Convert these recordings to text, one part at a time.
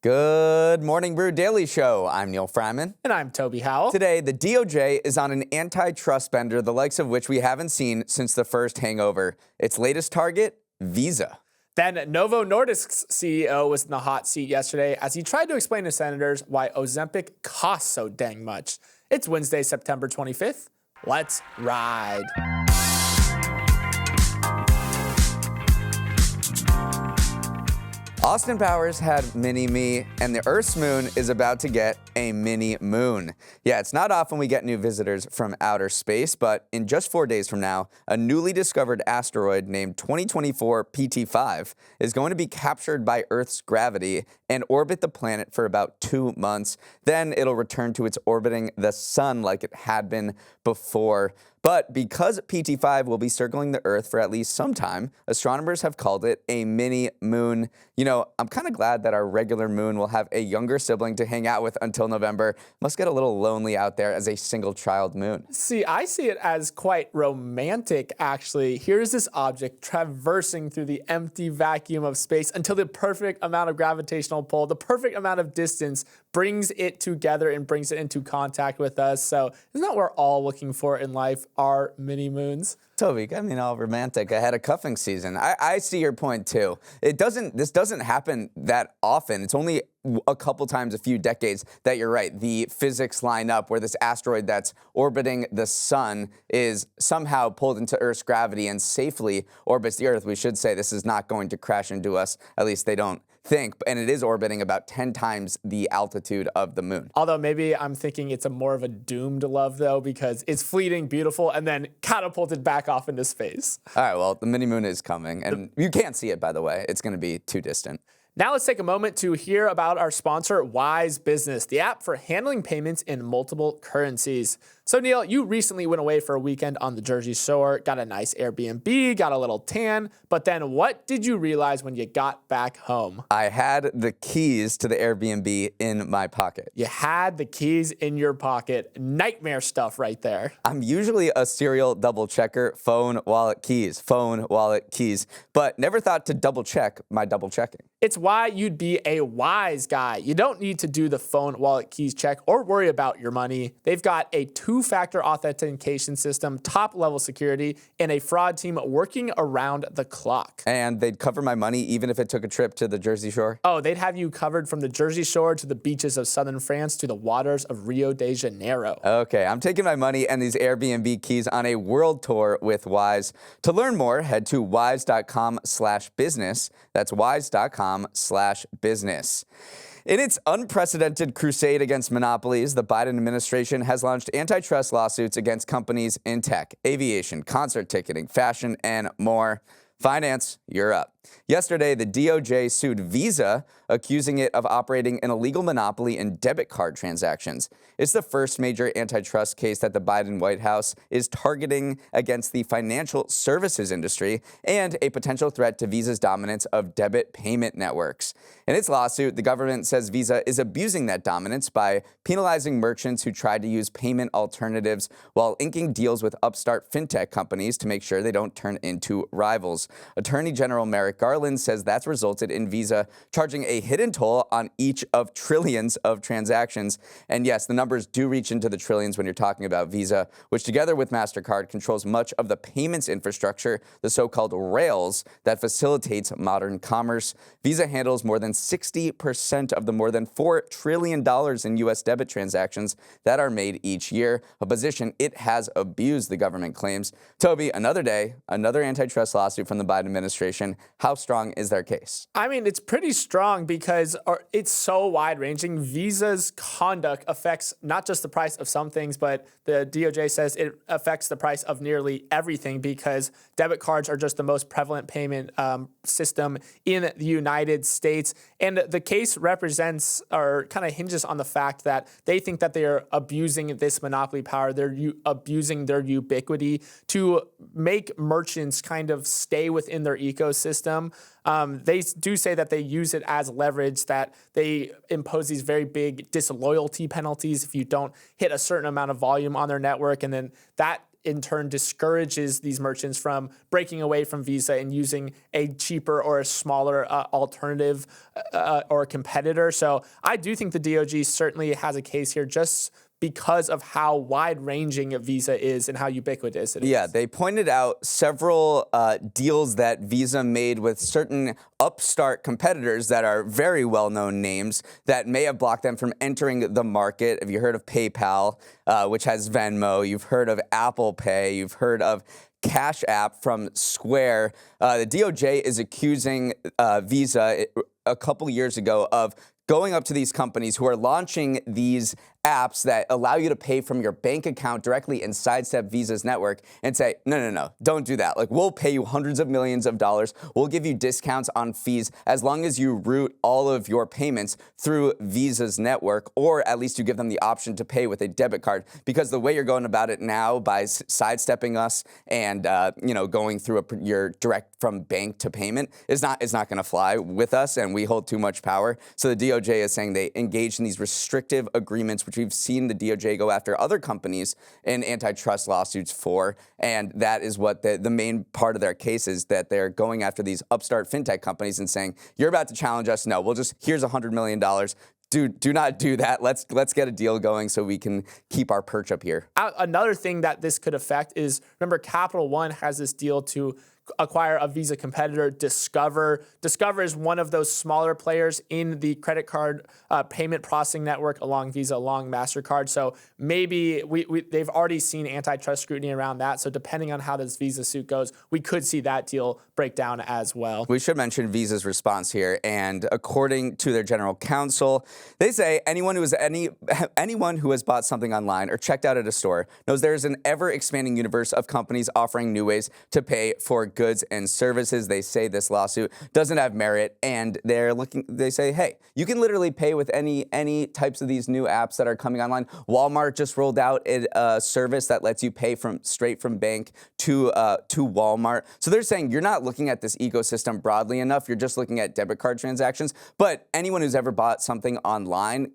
Good morning, Brew Daily Show. I'm Neal Freyman. And I'm Toby Howell. Today, the DOJ is on an antitrust bender, the likes of which we haven't seen since the first hangover. Its latest target, Visa. Then Novo Nordisk's CEO was in the hot seat yesterday as he tried to explain to senators why Ozempic costs so dang much. It's Wednesday, September 25th. Let's ride. Austin Powers had mini-me, and the Earth's moon is about to get a mini-moon. Yeah, it's not often we get new visitors from outer space, but in just 4 days from now, a newly discovered asteroid named 2024 PT5 is going to be captured by Earth's gravity and orbit the planet for about 2 months. Then it'll return to its orbiting the sun like it had been before. But because PT5 will be circling the Earth for at least some time, astronomers have called it a mini-moon. You know, I'm kind of glad that our regular moon will have a younger sibling to hang out with until November. Must get a little lonely out there as a single-child moon. See, I see it as quite romantic, actually. Here's this object traversing through the empty vacuum of space until the perfect amount of gravitational pull, the perfect amount of distance brings it together and brings it into contact with us. So isn't that what we're all looking for in life, our mini moons? Toby, I mean, all romantic ahead of cuffing season. I see your point too. This doesn't happen that often. It's only a couple times a few decades that you're right. The physics line up where this asteroid that's orbiting the sun is somehow pulled into Earth's gravity and safely orbits the Earth. We should say this is not going to crash into us. At least they don't think, and it is orbiting about 10 times the altitude of the moon. Although maybe I'm thinking it's more of a doomed love though, because it's fleeting, beautiful, and then catapulted back off into space. All right, well, the mini moon is coming, and you can't see it, by the way. It's going to be too distant. Now let's take a moment to hear about our sponsor, Wise Business, the app for handling payments in multiple currencies. So Neal, you recently went away for a weekend on the Jersey Shore, got a nice Airbnb, got a little tan, but then what did you realize when you got back home? I had the keys to the Airbnb in my pocket. You had the keys in your pocket. Nightmare stuff right there. I'm usually a serial double checker, phone, wallet, keys, but never thought to double check my double checking. It's why you'd be a wise guy. You don't need to do the phone, wallet, keys check or worry about your money. They've got a two-factor authentication system, top-level security, and a fraud team working around the clock. And they'd cover my money even if it took a trip to the Jersey Shore? Oh, they'd have you covered from the Jersey Shore to the beaches of southern France to the waters of Rio de Janeiro. Okay, I'm taking my money and these Airbnb keys on a world tour with Wise. To learn more, head to wise.com/business. That's wise.com/business. In its unprecedented crusade against monopolies, the Biden administration has launched antitrust lawsuits against companies in tech, aviation, concert ticketing, fashion, and more. Finance, you're up. Yesterday, the DOJ sued Visa, accusing it of operating an illegal monopoly in debit card transactions. It's the first major antitrust case that the Biden White House is targeting against the financial services industry and a potential threat to Visa's dominance of debit payment networks. In its lawsuit, the government says Visa is abusing that dominance by penalizing merchants who try to use payment alternatives while inking deals with upstart fintech companies to make sure they don't turn into rivals. Attorney General Merrick Garland says that's resulted in Visa charging a hidden toll on each of trillions of transactions. And yes, the numbers do reach into the trillions when you're talking about Visa, which together with MasterCard controls much of the payments infrastructure, the so-called rails that facilitates modern commerce. Visa handles more than 60% of the more than $4 trillion in U.S. debit transactions that are made each year, a position it has abused, the government claims. Toby, another day, another antitrust lawsuit from the Biden administration. How strong is their case? I mean, it's pretty strong because it's so wide-ranging. Visa's conduct affects not just the price of some things, but the DOJ says it affects the price of nearly everything because debit cards are just the most prevalent payment system in the United States. And the case represents or kind of hinges on the fact that they think that they are abusing this monopoly power. They're abusing their ubiquity to make merchants kind of stay within their ecosystem. They do say that they use it as leverage, that they impose these very big disloyalty penalties if you don't hit a certain amount of volume on their network, and then that in turn discourages these merchants from breaking away from Visa and using a cheaper or a smaller alternative or competitor. So I do think the DOJ certainly has a case here, just because of how wide-ranging Visa is and how ubiquitous it is. Yeah, they pointed out several deals that Visa made with certain upstart competitors that are very well-known names that may have blocked them from entering the market. Have you heard of PayPal, which has Venmo? You've heard of Apple Pay. You've heard of Cash App from Square. The DOJ is accusing Visa a couple years ago of going up to these companies who are launching these apps that allow you to pay from your bank account directly and sidestep Visa's network and say, no, don't do that. Like, we'll pay you hundreds of millions of dollars. We'll give you discounts on fees as long as you route all of your payments through Visa's network, or at least you give them the option to pay with a debit card. Because the way you're going about it now by sidestepping us and going through your direct from bank to payment is not going to fly with us, and we hold too much power. So the DOJ is saying they engaged in these restrictive agreements, which we've seen the DOJ go after other companies in antitrust lawsuits for, and that is what the main part of their case is, that they're going after these upstart fintech companies and saying, you're about to challenge us. No, here's $100 million. Do not do that. Let's get a deal going so we can keep our perch up here. Another thing that this could affect is, remember, Capital One has this deal to acquire a Visa competitor, Discover. Discover is one of those smaller players in the credit card payment processing network along Visa, along MasterCard. So maybe they've already seen antitrust scrutiny around that. So depending on how this Visa suit goes, we could see that deal break down as well. We should mention Visa's response here. And according to their general counsel, they say anyone who has bought something online or checked out at a store knows there is an ever-expanding universe of companies offering new ways to pay for goods and services. They say this lawsuit doesn't have merit, and they say, hey, you can literally pay with any types of these new apps that are coming online. Walmart just rolled out a service that lets you pay straight from bank to Walmart. So they're saying you're not looking at this ecosystem broadly enough. You're just looking at debit card transactions. But anyone who's ever bought something online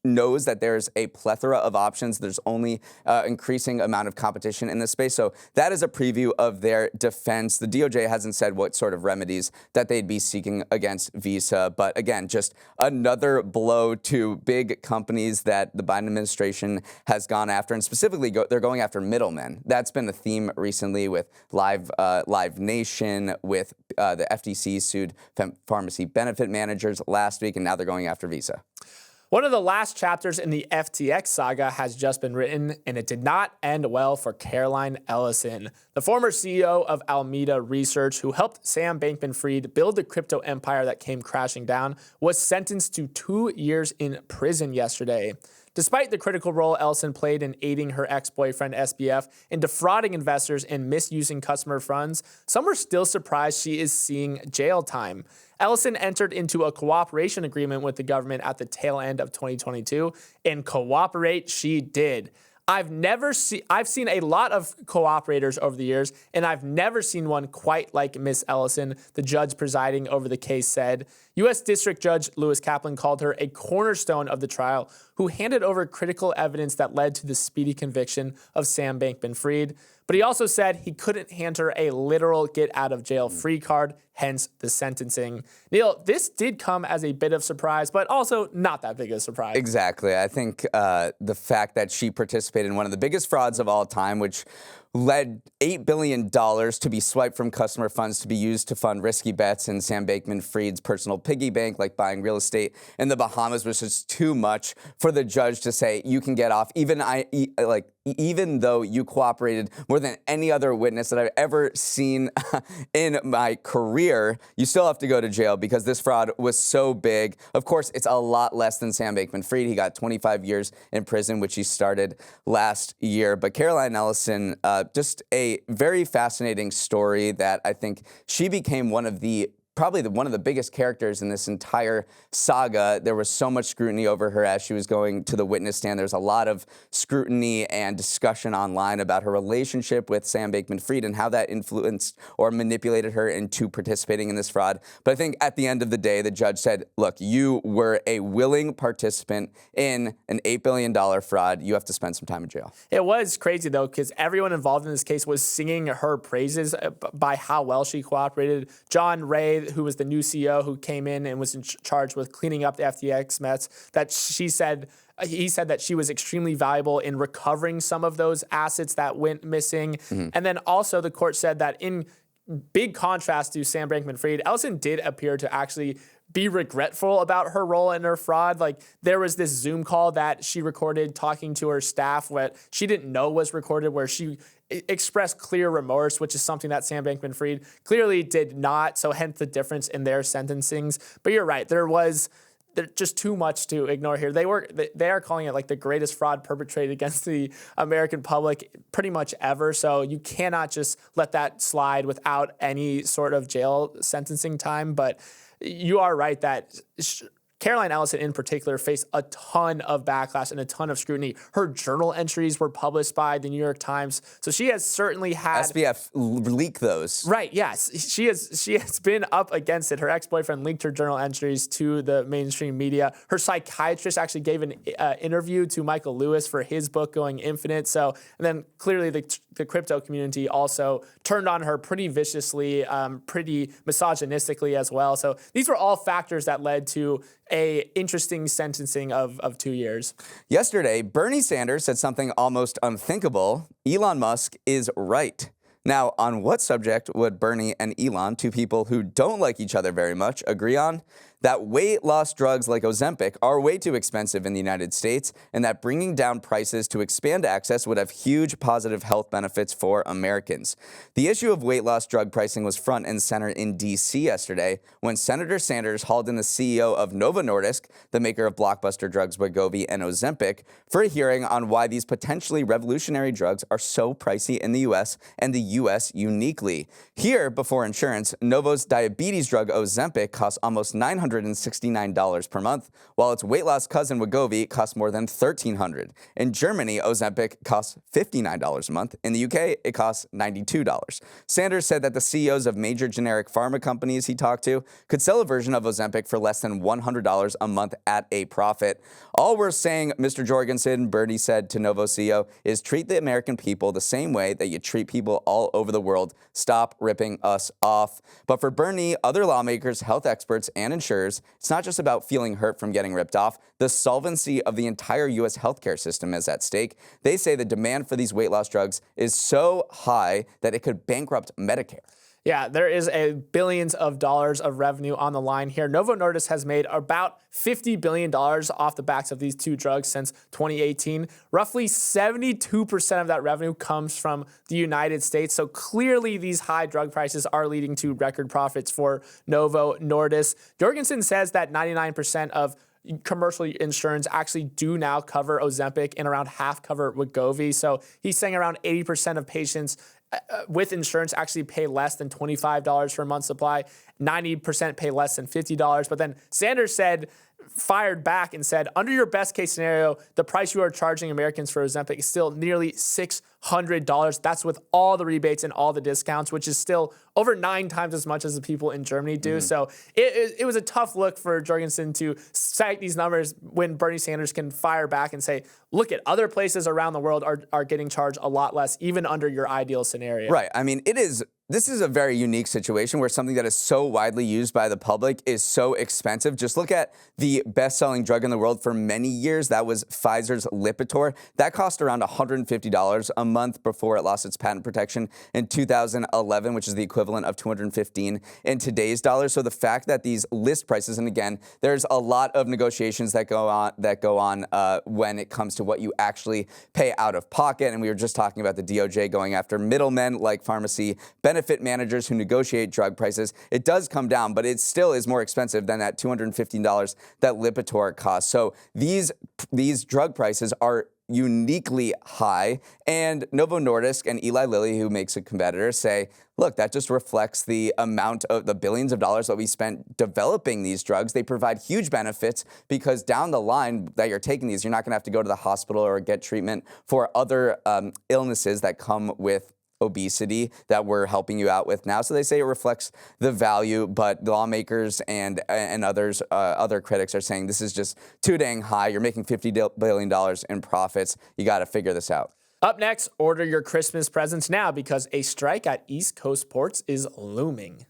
knows that there's a plethora of options. There's only increasing amount of competition in this space. So that is a preview of their defense. The DOJ hasn't said what sort of remedies that they'd be seeking against Visa. But again, just another blow to big companies that the Biden administration has gone after. And specifically, they're going after middlemen. That's been the theme recently with Live Nation, with the FTC sued pharmacy benefit managers last week, and now they're going after Visa. One of the last chapters in the FTX saga has just been written, and it did not end well for Caroline Ellison. The former CEO of Alameda Research, who helped Sam Bankman-Fried build the crypto empire that came crashing down, was sentenced to 2 years in prison yesterday. Despite the critical role Ellison played in aiding her ex-boyfriend SBF in defrauding investors and misusing customer funds, some are still surprised she is seeing jail time. Ellison entered into a cooperation agreement with the government at the tail end of 2022, and cooperate she did. I've seen a lot of cooperators over the years, and I've never seen one quite like Miss Ellison, the judge presiding over the case said. U.S. District Judge Lewis Kaplan called her a cornerstone of the trial, who handed over critical evidence that led to the speedy conviction of Sam Bankman-Fried. But he also said he couldn't hand her a literal get-out-of-jail-free card, hence the sentencing. Neal, this did come as a bit of surprise, but also not that big a surprise. Exactly. I think the fact that she participated in one of the biggest frauds of all time, which led $8 billion to be swiped from customer funds to be used to fund risky bets in Sam Bankman-Fried's personal piggy bank, like buying real estate in the Bahamas, was just too much for the judge to say you can get off, even though you cooperated more than any other witness that I've ever seen in my career. You still have to go to jail because this fraud was so big. Of course, it's a lot less than Sam Bankman-Fried. He got 25 years in prison, which he started last year. But Caroline Ellison, just a very fascinating story that I think she became one of the probably one of the biggest characters in this entire saga. There was so much scrutiny over her as she was going to the witness stand. There's a lot of scrutiny and discussion online about her relationship with Sam Bankman-Fried and how that influenced or manipulated her into participating in this fraud. But I think at the end of the day, the judge said, look, you were a willing participant in an $8 billion fraud. You have to spend some time in jail. It was crazy, though, because everyone involved in this case was singing her praises by how well she cooperated. John Ray, who was the new CEO who came in and was in charge with cleaning up the FTX mess, he said that she was extremely valuable in recovering some of those assets that went missing. And then also the court said that in big contrast to Sam Bankman-Fried, Ellison did appear to actually be regretful about her role in her fraud. Like, there was this Zoom call that she recorded talking to her staff, what she didn't know was recorded, where she expressed clear remorse, which is something that Sam Bankman-Fried clearly did not. So hence the difference in their sentencings. But you're right, there's just too much to ignore here. They are calling it like the greatest fraud perpetrated against the American public pretty much ever. So you cannot just let that slide without any sort of jail sentencing time. But you are right that Caroline Ellison in particular faced a ton of backlash and a ton of scrutiny. Her journal entries were published by the New York Times. So she has certainly had SBF leaked those. Right, yes. She has been up against it. Her ex-boyfriend leaked her journal entries to the mainstream media. Her psychiatrist actually gave an interview to Michael Lewis for his book Going Infinite. So, and then clearly the crypto community also turned on her pretty viciously, pretty misogynistically as well. So these were all factors that led to a interesting sentencing of 2 years. Yesterday, Bernie Sanders said something almost unthinkable. Elon Musk is right. Now, on what subject would Bernie and Elon, two people who don't like each other very much, agree on? That weight loss drugs like Ozempic are way too expensive in the United States, and that bringing down prices to expand access would have huge positive health benefits for Americans. The issue of weight loss drug pricing was front and center in D.C. yesterday when Senator Sanders hauled in the CEO of Novo Nordisk, the maker of blockbuster drugs Wegovy and Ozempic, for a hearing on why these potentially revolutionary drugs are so pricey in the U.S. and the U.S. uniquely. Here, before insurance, Novo's diabetes drug Ozempic costs almost $969 per month, while its weight loss cousin Wegovy costs more than $1,300. In Germany, Ozempic costs $59 a month. In the UK, it costs $92. Sanders said that the CEOs of major generic pharma companies he talked to could sell a version of Ozempic for less than $100 a month at a profit. All we're saying, Mr. Jorgensen, Bernie said to Novo CEO, is treat the American people the same way that you treat people all over the world. Stop ripping us off. But for Bernie, other lawmakers, health experts, and insurers, it's not just about feeling hurt from getting ripped off. The solvency of the entire U.S. healthcare system is at stake. They say the demand for these weight loss drugs is so high that it could bankrupt Medicare. Yeah, there is billions of dollars of revenue on the line here. Novo Nordisk has made about $50 billion off the backs of these two drugs since 2018. Roughly 72% of that revenue comes from the United States. So clearly these high drug prices are leading to record profits for Novo Nordisk. Jorgensen says that 99% of commercial insurance actually do now cover Ozempic and around half cover Wegovy. So he's saying around 80% of patients with insurance actually pay less than $25 for a month's supply. 90% pay less than $50. But then Sanders fired back and said, under your best case scenario, the price you are charging Americans for Ozempic is still nearly $600. That's with all the rebates and all the discounts, which is still over 9 times as much as the people in Germany do. So it was a tough look for Jorgensen to cite these numbers when Bernie Sanders can fire back and say, look at other places around the world are getting charged a lot less, even under your ideal scenario. Right. I mean, this is a very unique situation where something that is so widely used by the public is so expensive. Just look at the best-selling drug in the world for many years. That was Pfizer's Lipitor. That cost around $150 a month before it lost its patent protection in 2011, which is the equivalent of $215 in today's dollars. So the fact that these list prices, and again, there's a lot of negotiations that go on when it comes to what you actually pay out of pocket. And we were just talking about the DOJ going after middlemen like pharmacy benefit managers who negotiate drug prices. It does come down, but it still is more expensive than that $215 that Lipitor costs. So these drug prices are uniquely high. And Novo Nordisk and Eli Lilly, who makes a competitor, say, look, that just reflects the amount of the billions of dollars that we spent developing these drugs. They provide huge benefits because down the line that you're taking these, you're not going to have to go to the hospital or get treatment for other illnesses that come with obesity that we're helping you out with now. So they say it reflects the value, but lawmakers and others, other critics are saying this is just too dang high. You're making $50 billion in profits. You got to figure this out. Up next, order your Christmas presents now because a strike at East Coast ports is looming.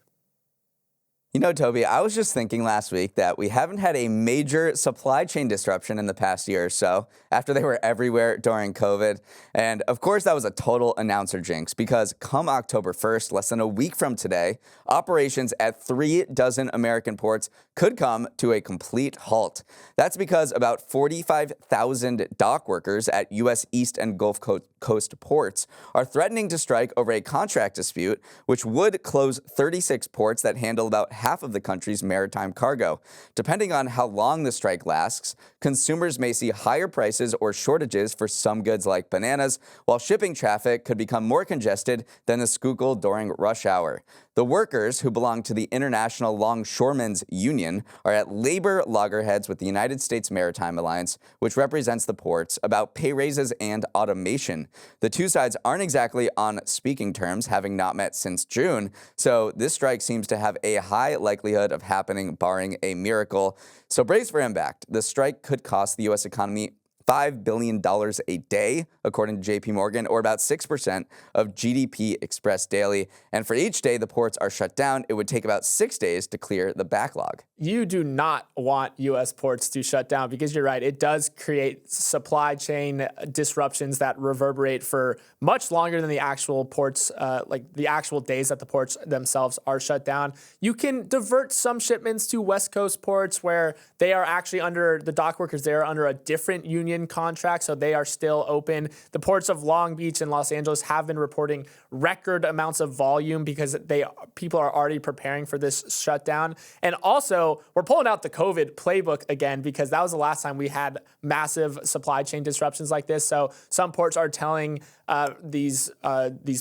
You know, Toby, I was just thinking last week that we haven't had a major supply chain disruption in the past year or so after they were everywhere during COVID. And of course, that was a total announcer jinx because come October 1st, less than a week from today, operations at 3 dozen American ports could come to a complete halt. That's because about 45,000 dock workers at U.S. East and Gulf Coast ports are threatening to strike over a contract dispute, which would close 36 ports that handle about half of the country's maritime cargo. Depending on how long the strike lasts, consumers may see higher prices or shortages for some goods like bananas, while shipping traffic could become more congested than the Schuylkill during rush hour. The workers, who belong to the International Longshoremen's Union, are at labor loggerheads with the United States Maritime Alliance, which represents the ports, about pay raises and automation. The two sides aren't exactly on speaking terms, having not met since June, so this strike seems to have a high likelihood of happening, barring a miracle. So brace for impact. The strike could cost the U.S. economy $5 billion a day, according to JP Morgan, or about 6% of GDP expressed daily. And for each day the ports are shut down, it would take about 6 days to clear the backlog. You do not want U.S. ports to shut down because you're right. It does create supply chain disruptions that reverberate for much longer than the actual ports, like the actual days that the ports themselves are shut down. You can divert some shipments to West Coast ports where they are actually under, the dock workers there are under a different union contract, so they are still open. The ports of Long Beach and Los Angeles have been reporting record amounts of volume because people are already preparing for this shutdown. And also, we're pulling out the COVID playbook again because that was the last time we had massive supply chain disruptions like this. So some ports are telling these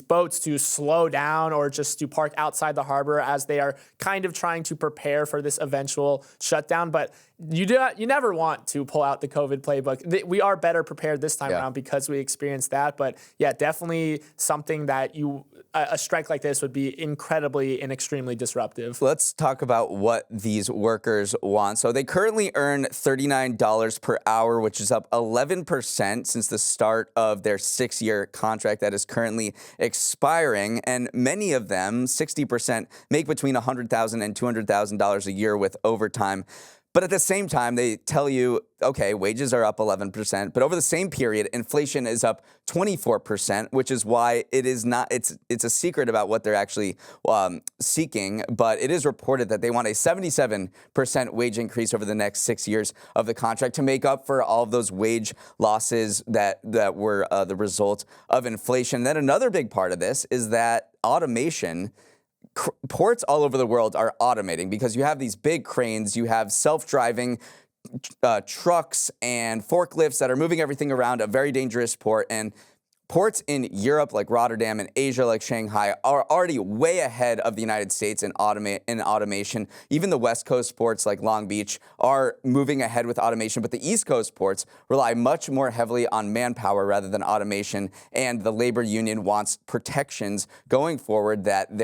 boats to slow down or just to park outside the harbor as they are kind of trying to prepare for this eventual shutdown. But you never want to pull out the COVID playbook. We are better prepared this time around because we experienced that. But yeah, definitely something that a strike like this would be incredibly and extremely disruptive. Let's talk about what these workers want. So they currently earn $39 per hour, which is up 11% since the start of their 6-year contract that is currently expiring. And many of them, 60%, make between $100,000 and $200,000 a year with overtime. But at the same time, they tell you, okay, wages are up 11%, but over the same period, inflation is up 24%, which is why it is not, it's a secret about what they're actually seeking, but it is reported that they want a 77% wage increase over the next 6 years of the contract to make up for all of those wage losses that were the result of inflation. Then another big part of this is that automation. Ports all over the world are automating because you have these big cranes, you have self-driving trucks and forklifts that are moving everything around a very dangerous port. And ports in Europe like Rotterdam and Asia like Shanghai are already way ahead of the United States in automation. Even the West Coast ports like Long Beach are moving ahead with automation, but the East Coast ports rely much more heavily on manpower rather than automation. And the labor union wants protections going forward that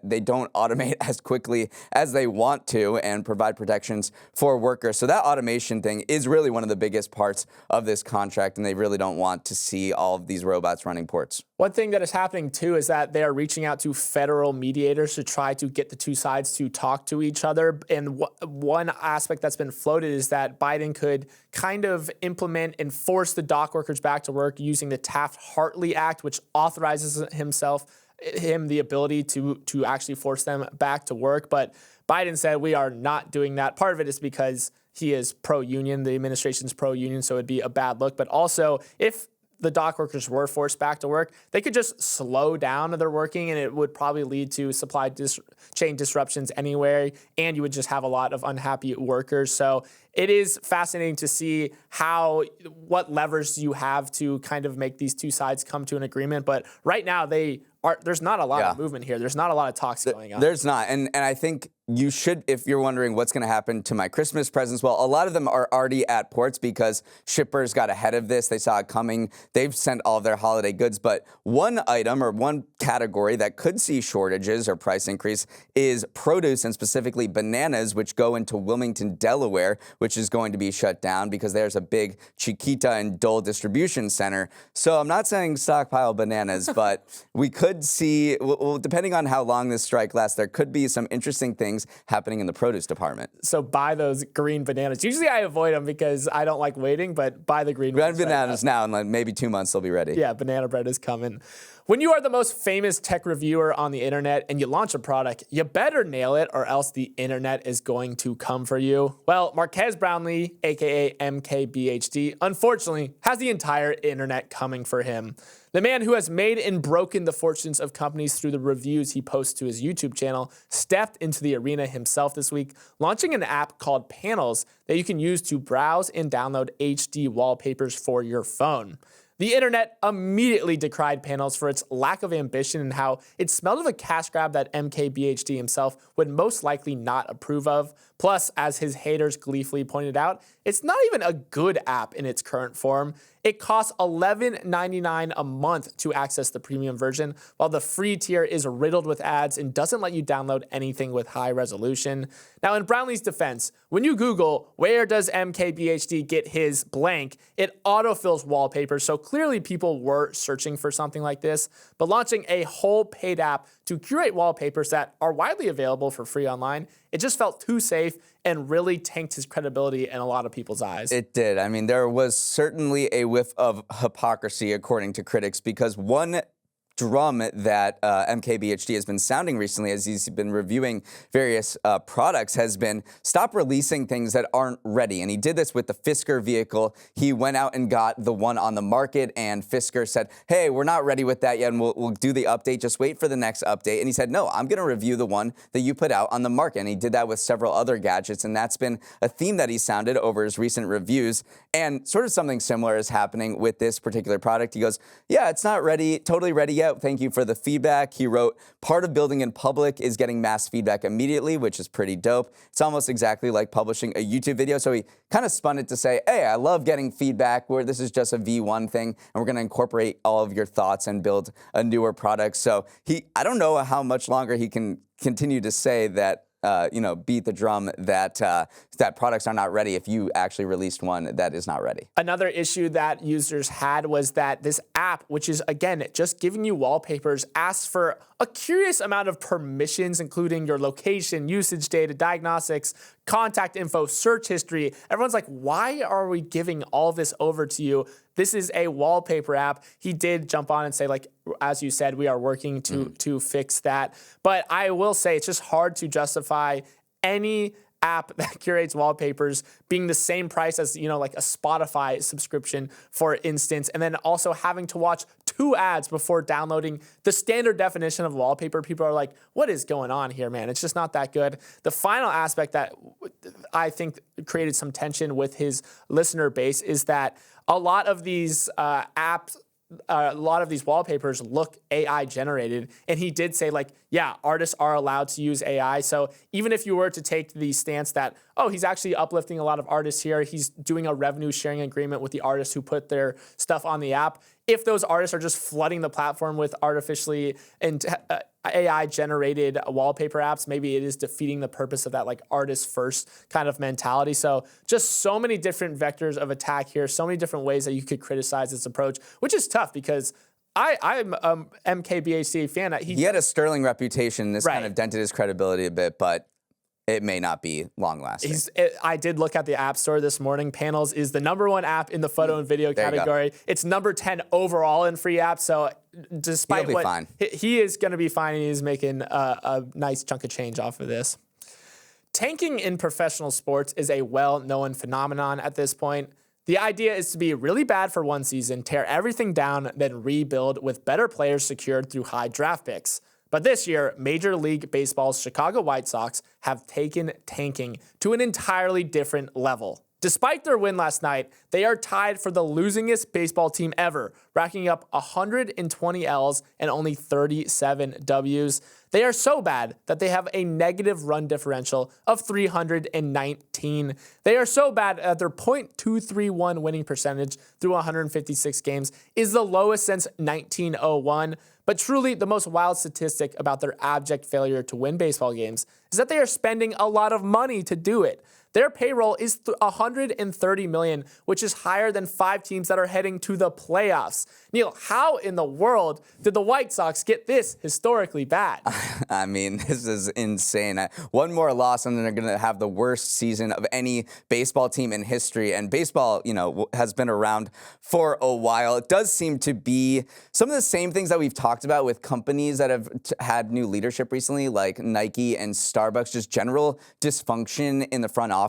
they don't automate as quickly as they want to and provide protections for workers. So that automation thing is really one of the biggest parts of this contract, and they really don't want to see all of these robots running ports. One thing that is happening, too, is that they are reaching out to federal mediators to try to get the two sides to talk to each other. And one aspect that's been floated is that Biden could kind of implement and force the dock workers back to work using the Taft-Hartley Act, which authorizes him the ability to actually force them back to work. But Biden said we are not doing that. Part of it is because he is pro-union, the administration's pro-union, so it'd be a bad look. But also, if the dock workers were forced back to work, they could just slow down their working, and it would probably lead to supply chain disruptions anyway, and you would just have a lot of unhappy workers. So it is fascinating to see what levers you have to kind of make these two sides come to an agreement. But right now, there's not a lot of movement here. There's not a lot of talks going on. There's not. And I think you should, if you're wondering what's going to happen to my Christmas presents, well, a lot of them are already at ports because shippers got ahead of this. They saw it coming. They've sent all of their holiday goods. But one item or one category that could see shortages or price increase is produce, and specifically bananas, which go into Wilmington, Delaware, which is going to be shut down because there's a big Chiquita and Dole distribution center. So I'm not saying stockpile bananas, but we could see, well, depending on how long this strike lasts, there could be some interesting things happening in the produce department. So buy those green bananas. Usually I avoid them because I don't like waiting, but buy the green ones. Bananas now, and like maybe 2 months they'll be ready. Yeah, banana bread is coming. When you are the most famous tech reviewer on the internet and you launch a product, you better nail it or else the internet is going to come for you. Well, Marques Brownlee, aka MKBHD, unfortunately has the entire internet coming for him. The man who has made and broken the fortunes of companies through the reviews he posts to his YouTube channel stepped into the arena himself this week, launching an app called Panels that you can use to browse and download HD wallpapers for your phone. The internet immediately decried Panels for its lack of ambition and how it smelled of a cash grab that MKBHD himself would most likely not approve of. Plus, as his haters gleefully pointed out, it's not even a good app in its current form. It costs $11.99 a month to access the premium version, while the free tier is riddled with ads and doesn't let you download anything with high resolution. Now, in Brownlee's defense, when you Google, where does MKBHD get his blank, it autofills wallpapers, so clearly people were searching for something like this. But launching a whole paid app to curate wallpapers that are widely available for free online, it just felt too safe and really tanked his credibility in a lot of people's eyes. It did. I mean, there was certainly a whiff of hypocrisy, according to critics, because one drum that MKBHD has been sounding recently as he's been reviewing various products has been stop releasing things that aren't ready. And he did this with the Fisker vehicle. He went out and got the one on the market, and Fisker said, hey, we're not ready with that yet, and we'll do the update. Just wait for the next update. And he said, no, I'm going to review the one that you put out on the market. And he did that with several other gadgets, and that's been a theme that he sounded over his recent reviews. And sort of something similar is happening with this particular product. He goes, yeah, it's not ready, totally ready yet. Thank you for the feedback. He wrote, part of building in public is getting mass feedback immediately, which is pretty dope. It's almost exactly like publishing a YouTube video. So he kind of spun it to say, hey, I love getting feedback where this is just a V1 thing, and we're going to incorporate all of your thoughts and build a newer product. So I don't know how much longer he can continue to say that, beat the drum that that products are not ready if you actually released one that is not ready. Another issue that users had was that this app, which is, again, just giving you wallpapers, asks for a curious amount of permissions, including your location, usage data, diagnostics, contact info, search history. Everyone's like, why are we giving all this over to you? This is a wallpaper app. He did jump on and say, like, as you said, we are working to fix that. But I will say it's just hard to justify any app that curates wallpapers being the same price as, like a Spotify subscription, for instance, and then also having to watch 2 ads before downloading the standard definition of wallpaper. People are like, what is going on here, man? It's just not that good. The final aspect that I think created some tension with his listener base is that a lot of these apps, a lot of these wallpapers look AI generated. And he did say, like, yeah, artists are allowed to use AI. So even if you were to take the stance that, oh, he's actually uplifting a lot of artists here, he's doing a revenue sharing agreement with the artists who put their stuff on the app. If those artists are just flooding the platform with artificially and AI generated wallpaper apps, maybe it is defeating the purpose of that, like, artist first kind of mentality. So just so many different vectors of attack here, so many different ways that you could criticize this approach, which is tough because I'm MKBHD fan. He had a sterling reputation. This kind of dented his credibility a bit, but it may not be long-lasting. I did look at the App Store this morning. Panels is the #1 app in the photo and video category. It's number 10 overall in free apps. So despite He'll be fine. He is going to be fine, and he's making a nice chunk of change off of this. Tanking in professional sports is a well-known phenomenon at this point. The idea is to be really bad for one season, tear everything down, then rebuild with better players secured through high draft picks. But this year, Major League Baseball's Chicago White Sox have taken tanking to an entirely different level. Despite their win last night, they are tied for the losingest baseball team ever, racking up 120 L's and only 37 W's. They are so bad that they have a negative run differential of 319. They are so bad that their .231 winning percentage through 156 games is the lowest since 1901. But truly, the most wild statistic about their abject failure to win baseball games is that they are spending a lot of money to do it. Their payroll is $130 million, which is higher than 5 teams that are heading to the playoffs. Neal, how in the world did the White Sox get this historically bad? I mean, this is insane. One more loss, and then they're going to have the worst season of any baseball team in history. And baseball, has been around for a while. It does seem to be some of the same things that we've talked about with companies that have had new leadership recently, like Nike and Starbucks, just general dysfunction in the front office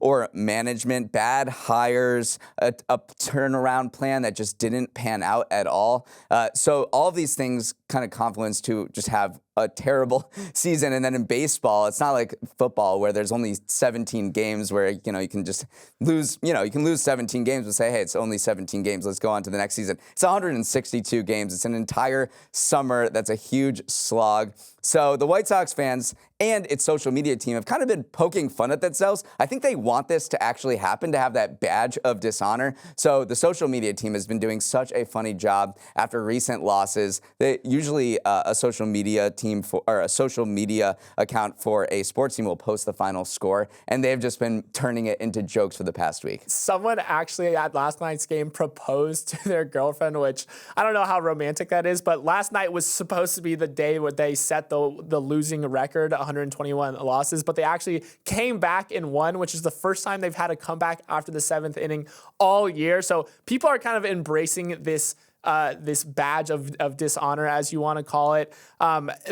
or management, bad hires, a turnaround plan that just didn't pan out at all. So all of these things kind of confluence to just have a terrible season. And then in baseball, it's not like football where there's only 17 games where, you can just lose, you can lose 17 games and say, hey, it's only 17 games. Let's go on to the next season. It's 162 games. It's an entire summer. That's a huge slog. So the White Sox fans and its social media team have kind of been poking fun at themselves. I think they want this to actually happen, to have that badge of dishonor. So the social media team has been doing such a funny job after recent losses. They usually a social media team or a social media account for a sports team will post the final score, and they've just been turning it into jokes for the past week. Someone actually at last night's game proposed to their girlfriend, which I don't know how romantic that is, but last night was supposed to be the day where they set the losing record, 121 losses, but they actually came back and won, which is the first time they've had a comeback after the 7th inning all year. So people are kind of embracing this badge of dishonor, as you want to call it.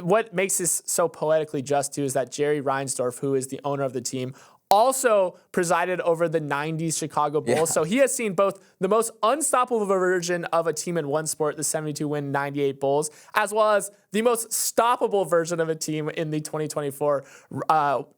What makes this so poetically just, too, is that Jerry Reinsdorf, who is the owner of the team, also presided over the 90s Chicago Bulls. Yeah. So he has seen both the most unstoppable version of a team in one sport, the 72-win 98 Bulls, as well as the most stoppable version of a team in the 2024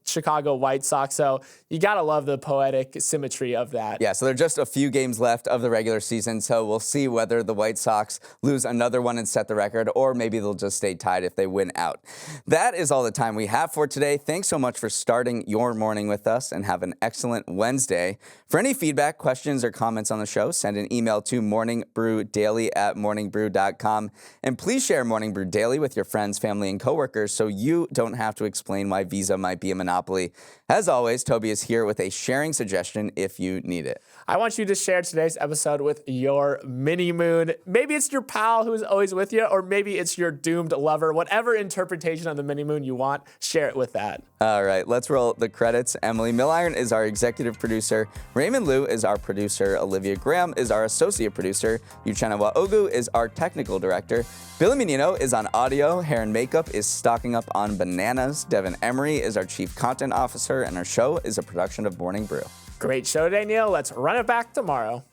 Chicago White Sox. So you got to love the poetic symmetry of that. Yeah, so there are just a few games left of the regular season, so we'll see whether the White Sox lose another one and set the record, or maybe they'll just stay tied if they win out. That is all the time we have for today. Thanks so much for starting your morning with us, and have an excellent Wednesday. For any feedback, questions, or comments on the show, send an email to morningbrewdaily@morningbrew.com. And please share Morning Brew Daily with your friends, family, and coworkers so you don't have to explain why Visa might be a monopoly. As always, Toby is here with a sharing suggestion if you need it. I want you to share today's episode with your mini moon. Maybe it's your pal who's always with you, or maybe it's your doomed lover. Whatever interpretation of the mini moon you want, share it with that. All right, let's roll the credits. Emily Milliron is our executive producer. Raymond Liu is our producer. Olivia Graham is our associate producer. Uchenna Waogu is our technical director. Billy Menino is on audio. Hair and makeup is stocking up on bananas. Devin Emery is our chief content officer, and our show is a production of Morning Brew. Great show today, Neal. Let's run it back tomorrow.